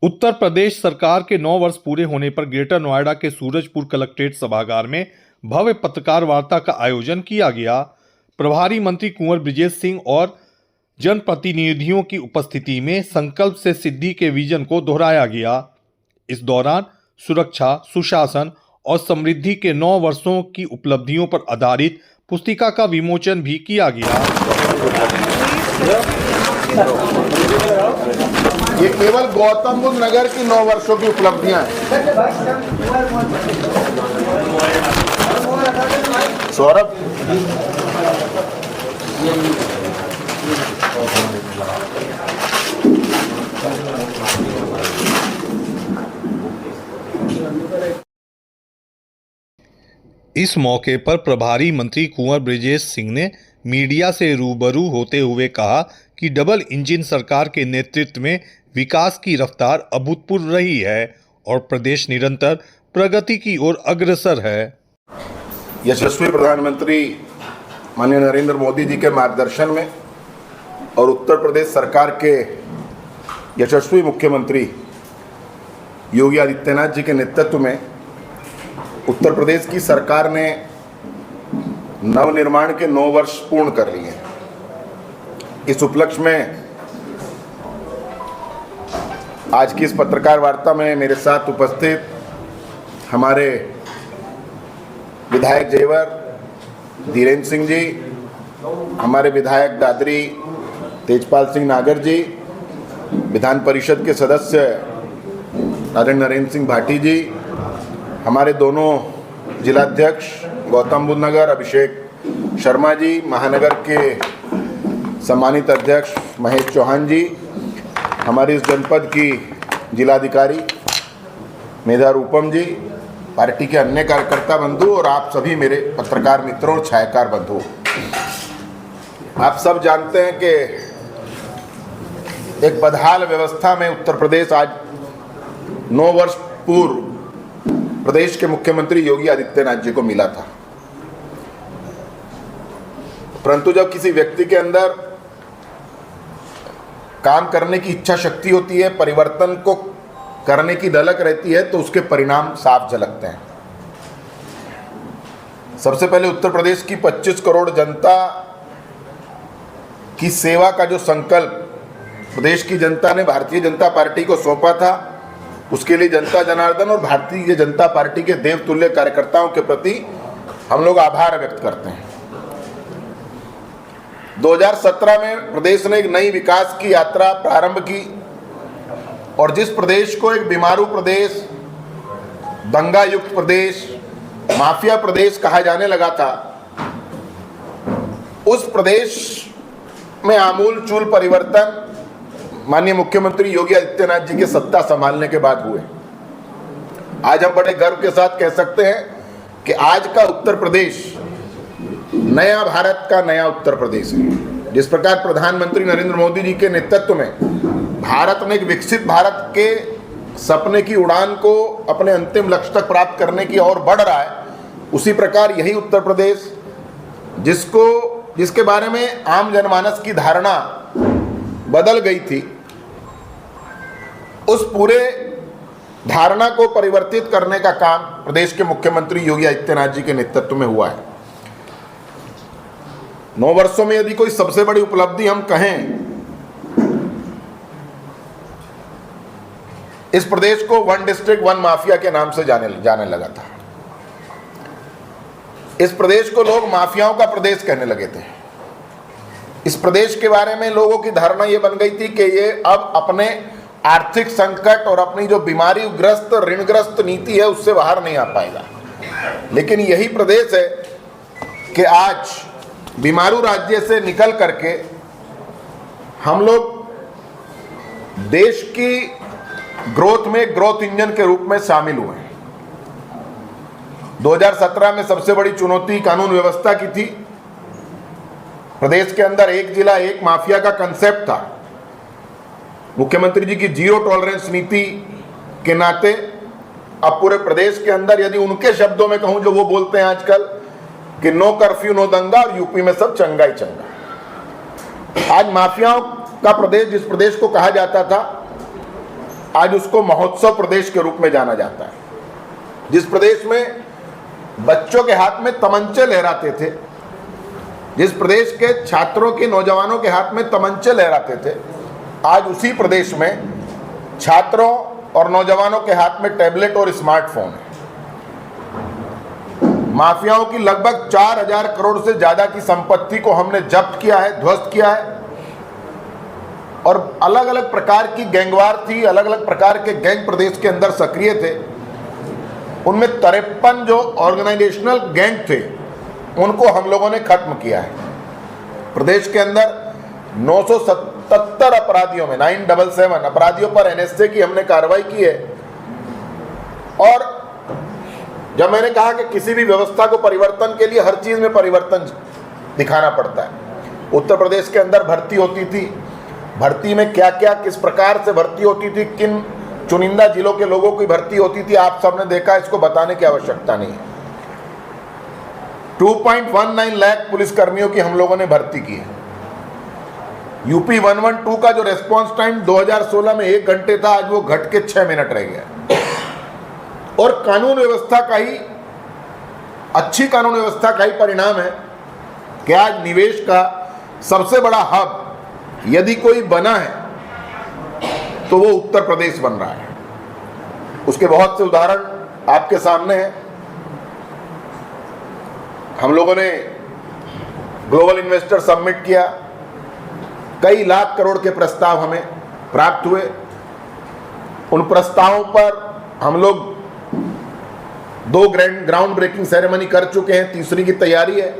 उत्तर प्रदेश सरकार के 9 वर्ष पूरे होने पर ग्रेटर नोएडा के सूरजपुर कलेक्ट्रेट सभागार में भव्य पत्रकार वार्ता का आयोजन किया गया। प्रभारी मंत्री कुंवर ब्रिजेश सिंह और जनप्रतिनिधियों की उपस्थिति में संकल्प से सिद्धि के विजन को दोहराया गया। इस दौरान सुरक्षा, सुशासन और समृद्धि के 9 वर्षों की उपलब्धियों पर आधारित पुस्तिका का विमोचन भी किया गया। ये केवल गौतम बुद्ध नगर की 9 वर्षों की उपलब्धियां हैं। सौरभ, इस मौके पर प्रभारी मंत्री कुंवर ब्रिजेश सिंह ने मीडिया से रूबरू होते हुए कहा कि डबल इंजन सरकार के नेतृत्व में विकास की रफ्तार अभूतपूर्व रही है और प्रदेश निरंतर प्रगति की ओर अग्रसर है। यशस्वी प्रधानमंत्री माननीय नरेंद्र मोदी जी के मार्गदर्शन में और उत्तर प्रदेश सरकार के यशस्वी मुख्यमंत्री योगी आदित्यनाथ जी के नेतृत्व में उत्तर प्रदेश की सरकार ने नवनिर्माण के 9 वर्ष पूर्ण कर लिए हैं। इस उपलक्ष्य में आज की इस पत्रकार वार्ता में मेरे साथ उपस्थित हमारे विधायक जेवर धीरेन्द्र सिंह जी, हमारे विधायक दादरी तेजपाल सिंह नागर जी, विधान परिषद के सदस्य नरेंद्र सिंह भाटी जी, हमारे दोनों जिलाध्यक्ष गौतम बुद्ध नगर अभिषेक शर्मा जी, महानगर के सम्मानित अध्यक्ष महेश चौहान जी, हमारी इस जनपद की जिलाधिकारी मेधा रूपम जी, पार्टी के अन्य कार्यकर्ता बंधु और आप सभी मेरे पत्रकार मित्रों और छायाकार बंधु, आप सब जानते हैं कि एक बदहाल व्यवस्था में उत्तर प्रदेश आज 9 वर्ष पूर्व प्रदेश के मुख्यमंत्री योगी आदित्यनाथ जी को मिला था। परंतु जब किसी व्यक्ति के अंदर काम करने की इच्छा शक्ति होती है, परिवर्तन को करने की धलक रहती है, तो उसके परिणाम साफ झलकते हैं। सबसे पहले उत्तर प्रदेश की 25 करोड़ जनता की सेवा का जो संकल्प प्रदेश की जनता ने भारतीय जनता पार्टी को सौंपा था, उसके लिए जनता जनार्दन और भारतीय जनता पार्टी के देवतुल्य कार्यकर्ताओं के प्रति हम लोग आभार व्यक्त करते हैं। 2017 में प्रदेश ने एक नई विकास की यात्रा प्रारंभ की और जिस प्रदेश को एक बीमारू प्रदेश, दंगा युक्त प्रदेश, माफिया प्रदेश कहा जाने लगा था, उस प्रदेश में आमूल चूल परिवर्तन माननीय मुख्यमंत्री योगी आदित्यनाथ जी के सत्ता संभालने के बाद हुए। आज हम बड़े गर्व के साथ कह सकते हैं कि आज का उत्तर प्रदेश नया भारत का नया उत्तर प्रदेश है। जिस प्रकार प्रधानमंत्री नरेंद्र मोदी जी के नेतृत्व में भारत ने एक विकसित भारत के सपने की उड़ान को अपने अंतिम लक्ष्य तक प्राप्त करने की ओर बढ़ रहा है, उसी प्रकार यही उत्तर प्रदेश जिसके बारे में आम जनमानस की धारणा बदल गई थी, उस पूरे धारणा को परिवर्तित करने का काम प्रदेश के मुख्यमंत्री योगी आदित्यनाथ जी के नेतृत्व में हुआ है। 9 वर्षों में यदि कोई सबसे बड़ी उपलब्धि हम कहें, इस प्रदेश को 1 डिस्ट्रिक्ट 1 माफिया के नाम से जाने लगा था। इस प्रदेश को लोग माफियाओं का प्रदेश कहने लगे थे। इस प्रदेश के बारे में लोगों की धारणा ये बन गई थी कि ये अब अपने आर्थिक संकट और अपनी जो बीमारी ग्रस्त ऋणग्रस्त नीति है उससे बाहर नहीं आ पाएगा। लेकिन यही प्रदेश है कि आज बीमारू राज्य से निकल करके हम लोग देश की ग्रोथ में ग्रोथ इंजन के रूप में शामिल हुए हैं। 2017 में सबसे बड़ी चुनौती कानून व्यवस्था की थी। प्रदेश के अंदर एक जिला एक माफिया का कंसेप्ट था। मुख्यमंत्री जी की जीरो टॉलरेंस नीति के नाते अब पूरे प्रदेश के अंदर, यदि उनके शब्दों में कहूं जो वो बोलते हैं आजकल कि नो कर्फ्यू नो दंगा, और यूपी में सब चंगा ही चंगा। आज माफियाओं का प्रदेश, जिस प्रदेश को कहा जाता था आज उसको महोत्सव प्रदेश के रूप में जाना जाता है। जिस प्रदेश में बच्चों के हाथ में तमंचे लहराते थे, जिस प्रदेश के छात्रों के नौजवानों के हाथ में तमंचे लहराते थे, आज उसी प्रदेश में छात्रों और नौजवानों के हाथ में टैबलेट और स्मार्टफोन है। माफियाओं की लगभग 4000 करोड़ से ज्यादा की संपत्ति को हमने जब्त किया है, ध्वस्त किया है। और अलग अलग प्रकार की गैंगवार थी, अलग अलग प्रकार के गैंग प्रदेश के अंदर सक्रिय थे। उनमें 53 जो ऑर्गेनाइजेशनल गैंग थे उनको हम लोगों ने खत्म किया है। प्रदेश के अंदर 977 अपराधियों में 977 अपराधियों पर एनएसए की हमने कार्रवाई की है। और जब मैंने कहा कि किसी भी व्यवस्था को परिवर्तन के लिए हर चीज में परिवर्तन दिखाना पड़ता है। उत्तर प्रदेश के अंदर भर्ती होती थी, भर्ती में क्या क्या किस प्रकार से भर्ती होती थी, किन चुनिंदा जिलों के लोगों की भर्ती होती थी, आप सबने देखा, इसको बताने की आवश्यकता नहीं है। 2.19 लाख पुलिसकर्मियों की हम लोगों ने भर्ती की है। यूपी 112 का जो रेस्पॉन्स टाइम 2016 में 1 घंटे था, आज वो घट के 6 मिनट रह गया। और कानून व्यवस्था का ही, अच्छी कानून व्यवस्था का ही परिणाम है कि आज निवेश का सबसे बड़ा हब यदि कोई बना है तो वो उत्तर प्रदेश बन रहा है। उसके बहुत से उदाहरण आपके सामने हैं। हम लोगों ने ग्लोबल इन्वेस्टर समिट किया, कई लाख करोड़ के प्रस्ताव हमें प्राप्त हुए। उन प्रस्तावों पर हम लोग 2 ग्राउंड ब्रेकिंग सेरेमनी कर चुके हैं, तीसरी की तैयारी है।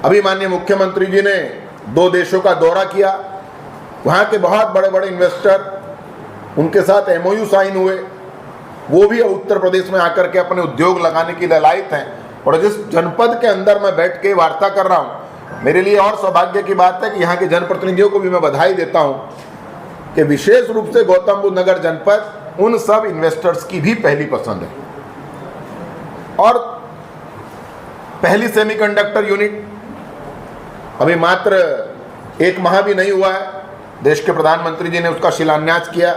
अभी माननीय मुख्यमंत्री जी ने 2 देशों का दौरा किया, वहाँ के बहुत बड़े बड़े इन्वेस्टर, उनके साथ एमओयू साइन हुए। वो भी उत्तर प्रदेश में आकर के अपने उद्योग लगाने की ललायत हैं। और जिस जनपद के अंदर मैं बैठ के वार्ता कर रहा हूँ, मेरे लिए और सौभाग्य की बात है कि यहाँ के जनप्रतिनिधियों को भी मैं बधाई देता हूँ कि विशेष रूप से गौतम बुद्ध नगर जनपद उन सब इन्वेस्टर्स की भी पहली पसंद है। और पहली सेमीकंडक्टर यूनिट अभी मात्र 1 माह भी नहीं हुआ है, देश के प्रधानमंत्री जी ने उसका शिलान्यास किया,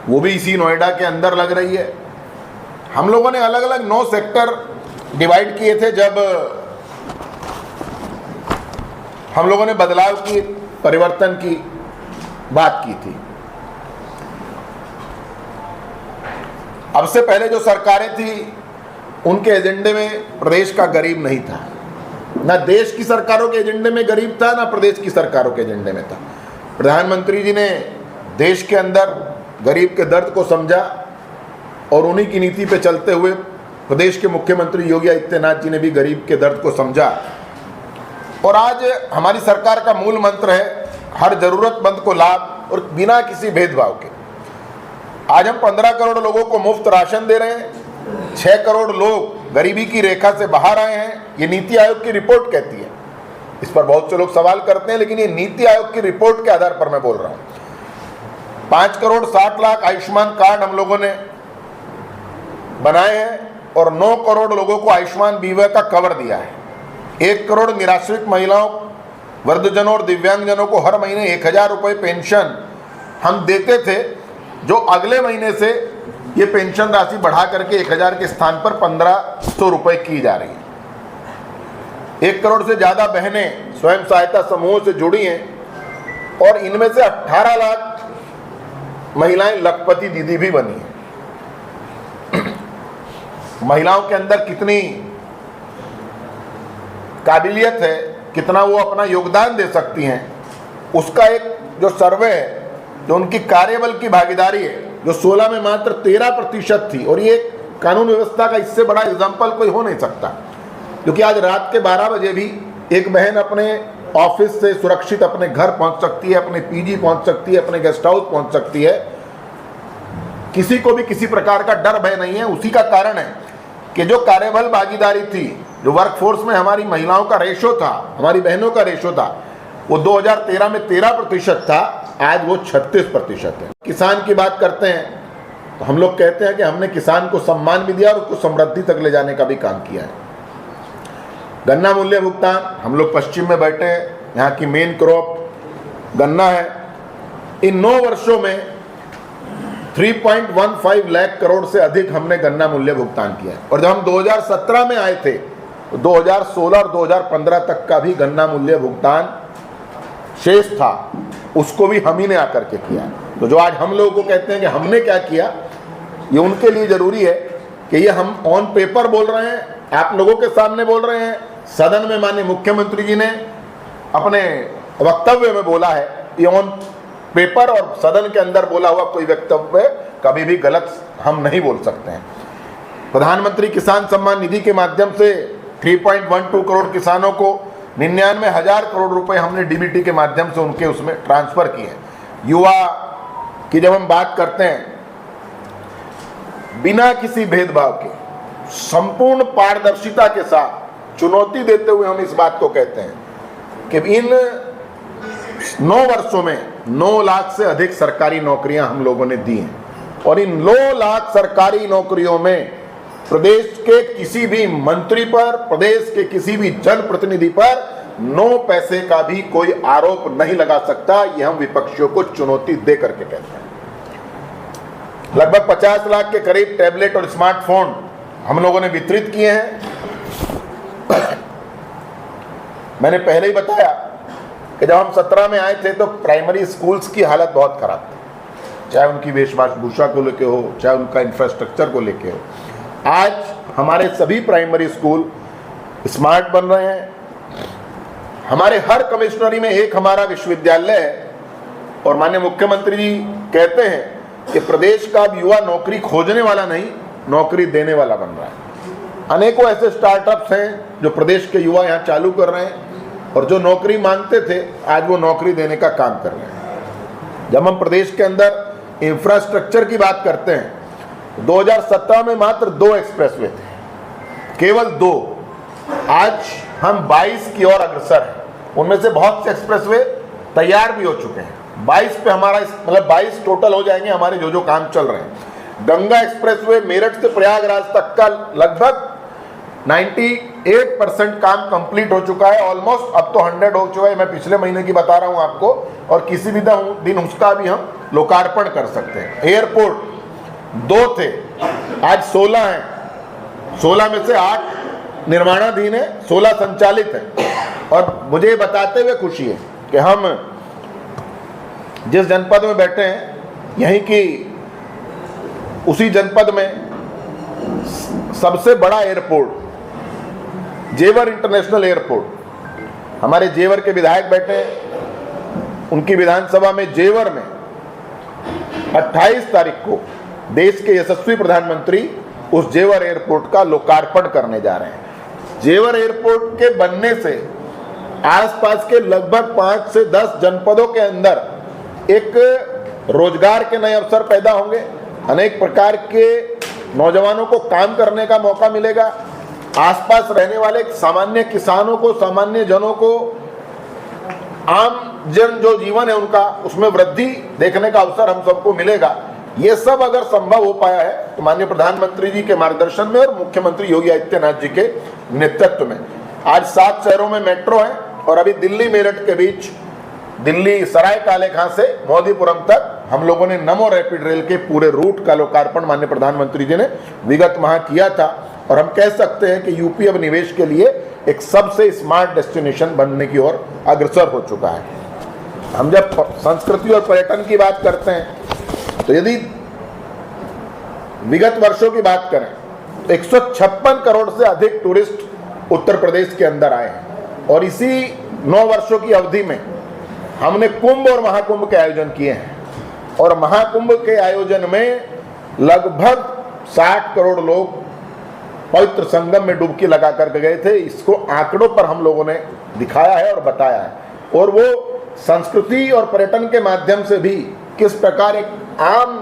वो भी इसी नोएडा के अंदर लग रही है। हम लोगों ने अलग अलग 9 सेक्टर डिवाइड किए थे जब हम लोगों ने बदलाव की, परिवर्तन की बात की थी। अब से पहले जो सरकारें थी उनके एजेंडे में प्रदेश का गरीब नहीं था, ना देश की सरकारों के एजेंडे में गरीब था, ना प्रदेश की सरकारों के एजेंडे में था। प्रधानमंत्री जी ने देश के अंदर गरीब के दर्द को समझा और उन्हीं की नीति पे चलते हुए प्रदेश के मुख्यमंत्री योगी आदित्यनाथ जी ने भी गरीब के दर्द को समझा। और आज हमारी सरकार का मूल मंत्र है हर जरूरतमंद को लाभ और बिना किसी भेदभाव के। आज हम 15 करोड़ लोगों को मुफ्त राशन दे रहे हैं, 6 करोड़ लोग गरीबी की रेखा से बाहर आए हैं। ये नीति आयोग की रिपोर्ट कहती है। इस पर बहुत से लोग सवाल करते हैं, लेकिन ये नीति आयोग की रिपोर्ट के आधार पर मैं बोल रहा हूँ। 5 करोड़ 60 लाख आयुष्मान कार्ड हम लोगों ने बनाए हैं और 9 करोड़ लोगों को आयुष्मान बीमा का कवर दिया है। 1 करोड़ निराश्रित महिलाओं, वृद्धजनों और दिव्यांगजनों को हर महीने 1000 रुपये पेंशन हम देते थे, जो अगले महीने से ये पेंशन राशि बढ़ा करके 1000 के स्थान पर 1500 रुपये की जा रही है। 1 करोड़ से ज़्यादा बहनें स्वयं सहायता समूहों से जुड़ी हैं और इनमें से 18 लाख महिलाएं लखपति दीदी भी बनी हैं। महिलाओं के अंदर कितनी काबिलियत है, कितना वो अपना योगदान दे सकती हैं, उसका एक जो सर्वे है, जो उनकी कार्यबल की भागीदारी है, जो 16 में मात्र 13% थी। और ये कानून व्यवस्था का इससे बड़ा एग्जाम्पल कोई हो नहीं सकता, क्योंकि आज रात के 12 बजे भी एक बहन अपने ऑफिस से सुरक्षित अपने घर पहुंच सकती है, अपने पीजी पहुंच सकती है, अपने गेस्ट हाउस पहुंच सकती है। किसी को भी किसी प्रकार का डर भय नहीं है। उसी का कारण है कि जो कार्यबल भागीदारी थी, जो वर्कफोर्स में हमारी महिलाओं का रेशो था, हमारी बहनों का रेशो था, वो 2013 में 13% था, आज वो 36% है। किसान की बात करते हैं तो हम लोग कहते हैं कि हमने किसान को सम्मान भी दिया और उसको समृद्धि तक ले जाने का भी काम किया है। गन्ना मूल्य भुगतान, हम लोग पश्चिम में बैठे हैं, यहाँ की मेन क्रॉप गन्ना है। इन 9 वर्षों में 3.15 लाख करोड़ से अधिक हमने गन्ना मूल्य भुगतान किया है। और जब हम 2017 में आए थे तो 2016 और 2015 तक का भी गन्ना मूल्य भुगतान शेष था, उसको भी हम ही ने आकर के किया है। तो जो आज हम लोगों को कहते हैं कि हमने क्या किया, ये उनके लिए जरूरी है कि ये हम ऑन पेपर बोल रहे हैं, आप लोगों के सामने बोल रहे हैं, सदन में माननीय मुख्यमंत्री जी ने अपने वक्तव्य में बोला है। ये ऑन पेपर और सदन के अंदर बोला हुआ कोई वक्तव्य कभी भी गलत हम नहीं बोल सकते हैं। प्रधानमंत्री किसान सम्मान निधि के माध्यम से 3.12 करोड़ किसानों को 99,000 करोड़ रुपए हमने डीबीटी के माध्यम से उनके उसमें ट्रांसफर किए हैं। युवा की जब हम बात करते हैं, बिना किसी भेदभाव के संपूर्ण पारदर्शिता के साथ चुनौती देते हुए हम इस बात को कहते हैं कि इन 9 वर्षों में 9 लाख से अधिक सरकारी नौकरियां हम लोगों ने दी हैं। और इन 9 लाख सरकारी नौकरियों में प्रदेश के किसी भी मंत्री पर, प्रदेश के किसी भी जनप्रतिनिधि पर 9 पैसे का भी कोई आरोप नहीं लगा सकता। ये हम विपक्षियों को चुनौती दे करके कहते हैं। लगभग 50 लाख के करीब टैबलेट और स्मार्टफोन हम लोगों ने वितरित किए हैं। मैंने पहले ही बताया कि जब हम 17 में आए थे तो प्राइमरी स्कूल्स की हालत बहुत खराब थी, चाहे उनकी वेशभूषा को लेके हो, चाहे उनका इंफ्रास्ट्रक्चर को लेके हो। आज हमारे सभी प्राइमरी स्कूल स्मार्ट बन रहे हैं। हमारे हर कमिश्नरी में एक हमारा विश्वविद्यालय है। और माननीय मुख्यमंत्री जी कहते हैं कि प्रदेश का अब युवा नौकरी खोजने वाला नहीं, नौकरी देने वाला बन रहा है। अनेकों ऐसे स्टार्टअप्स हैं जो प्रदेश के युवा यहाँ चालू कर रहे हैं और जो नौकरी मांगते थे आज वो नौकरी देने का काम कर रहे हैं। जब हम प्रदेश के अंदर इंफ्रास्ट्रक्चर की बात करते हैं, 2017 में मात्र 2 एक्सप्रेसवे थे, केवल 2। आज हम 22 की ओर अग्रसर हैं। उनमें से बहुत से एक्सप्रेसवे तैयार भी हो चुके हैं। 22 पे हमारा मतलब 22 टोटल हो जाएंगे हमारे जो काम चल रहे हैं। गंगा एक्सप्रेसवे मेरठ से प्रयागराज तक का लगभग 98% काम कंप्लीट हो चुका है। ऑलमोस्ट अब तो 100 हो चुका है। मैं पिछले महीने की बता रहा हूं आपको, और किसी भी दिन उसका भी हम लोकार्पण कर सकते हैं। एयरपोर्ट 2 थे, आज 16 हैं। 16 में से 8 निर्माणाधीन है, 16 संचालित है। और मुझे बताते हुए खुशी है कि हम जिस जनपद में बैठे हैं, यहीं की उसी जनपद में सबसे बड़ा एयरपोर्ट जेवर इंटरनेशनल एयरपोर्ट, हमारे जेवर के विधायक बैठे हैं। उनकी विधानसभा में जेवर में 28 तारीख को देश के यशस्वी प्रधानमंत्री उस जेवर एयरपोर्ट का लोकार्पण करने जा रहे हैं। जेवर एयरपोर्ट के बनने से आसपास के लगभग 5 से 10 जनपदों के अंदर एक रोजगार के नए अवसर पैदा होंगे। अनेक प्रकार के नौजवानों को काम करने का मौका मिलेगा। आसपास रहने वाले सामान्य किसानों को, सामान्य जनों को, आम जन जो जीवन है उनका, उसमें वृद्धि देखने का अवसर हम सबको मिलेगा। ये सब अगर संभव हो पाया है तो माननीय प्रधानमंत्री जी के मार्गदर्शन में और मुख्यमंत्री योगी आदित्यनाथ जी के नेतृत्व में आज 7 शहरों में मेट्रो है। और अभी दिल्ली मेरठ के बीच, दिल्ली सराय काले खां से मोदीपुरम तक हम लोगों ने नमो रैपिड रेल के पूरे रूट का लोकार्पण माननीय प्रधानमंत्री जी ने विगत माह किया था। और हम कह सकते हैं कि यूपी अब निवेश के लिए एक सबसे स्मार्ट डेस्टिनेशन बनने की ओर अग्रसर हो चुका है। हम जब संस्कृति और पर्यटन की बात करते हैं तो यदि विगत वर्षों की बात करें तो 156 करोड़ से अधिक टूरिस्ट उत्तर प्रदेश के अंदर आए हैं। और इसी 9 वर्षों की अवधि में हमने कुंभ और महाकुंभ के आयोजन किए हैं। और महाकुंभ के आयोजन में लगभग 60 करोड़ लोग पवित्र संगम में डुबकी लगा करके गए थे। इसको आंकड़ों पर हम लोगों ने दिखाया है और बताया है। और वो संस्कृति और पर्यटन के माध्यम से भी किस प्रकार एक आम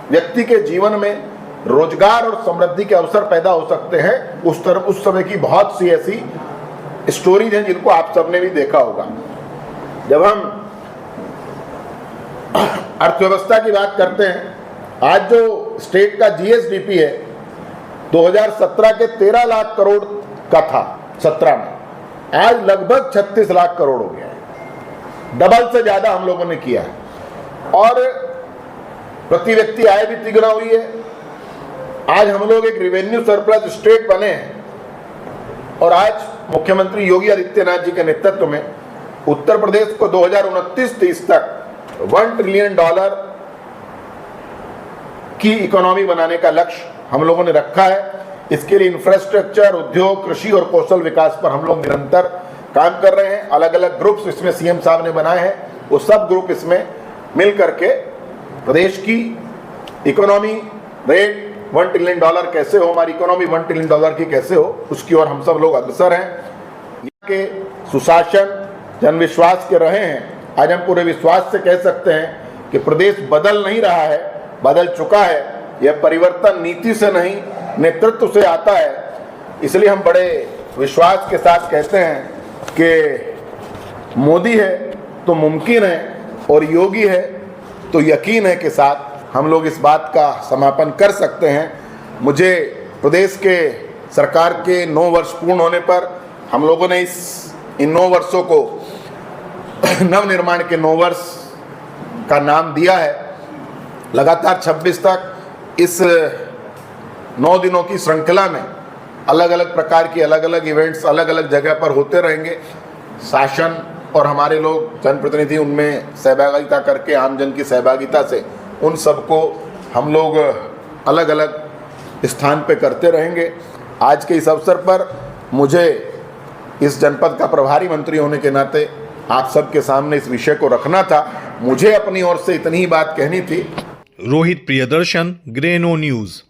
व्यक्ति के जीवन में रोजगार और समृद्धि के अवसर पैदा हो सकते हैं, उस समय की बहुत सी ऐसी स्टोरीज हैं जिनको आप सबने भी देखा होगा। जब हम अर्थव्यवस्था की बात करते हैं, आज जो स्टेट का जीएसडीपी है 2017 के 13 लाख करोड़ का था 17 में, आज लगभग 36 लाख करोड़ हो गया है। डबल से ज्यादा हम लोगों ने किया है। और प्रति व्यक्ति आय भी तिगुना हुई है। आज हम लोग एक रेवेन्यू सरप्लस स्टेट बने हैं और आज मुख्यमंत्री योगी आदित्यनाथ जी के नेतृत्व में उत्तर प्रदेश को 2029-30 तक $1 ट्रिलियन की इकोनॉमी बनाने का लक्ष्य हम लोगों ने रखा है। इसके लिए इंफ्रास्ट्रक्चर, उद्योग, कृषि और कौशल विकास पर हम लोग निरंतर काम कर रहे हैं। अलग अलग ग्रुप्स इसमें सीएम साहब ने बनाए हैं, वो सब ग्रुप इसमें मिल करके प्रदेश की इकोनॉमी रेट $1 ट्रिलियन कैसे हो, हमारी इकोनॉमी $1 ट्रिलियन की कैसे हो, उसकी ओर हम सब लोग अग्रसर हैं। यहाँ के सुशासन, जनविश्वास के रहे हैं। आज हम पूरे विश्वास से कह सकते हैं कि प्रदेश बदल नहीं रहा है, बदल चुका है। यह परिवर्तन नीति से नहीं, नेतृत्व से आता है। इसलिए हम बड़े विश्वास के साथ कहते हैं कि मोदी है तो मुमकिन है और योगी है तो यकीन है के साथ हम लोग इस बात का समापन कर सकते हैं। मुझे प्रदेश के सरकार के 9 वर्ष पूर्ण होने पर हम लोगों ने इन 9 वर्षों को नवनिर्माण के 9 वर्ष का नाम दिया है। लगातार 26 तक इस 9 दिनों की श्रृंखला में अलग अलग प्रकार की अलग अलग इवेंट्स अलग अलग जगह पर होते रहेंगे। शासन और हमारे लोग जनप्रतिनिधि उनमें सहभागिता करके, आमजन की सहभागिता से उन सबको हम लोग अलग अलग स्थान पे करते रहेंगे। आज के इस अवसर पर मुझे इस जनपद का प्रभारी मंत्री होने के नाते आप सबके सामने इस विषय को रखना था। मुझे अपनी ओर से इतनी ही बात कहनी थी। रोहित प्रियदर्शन, ग्रेनो न्यूज।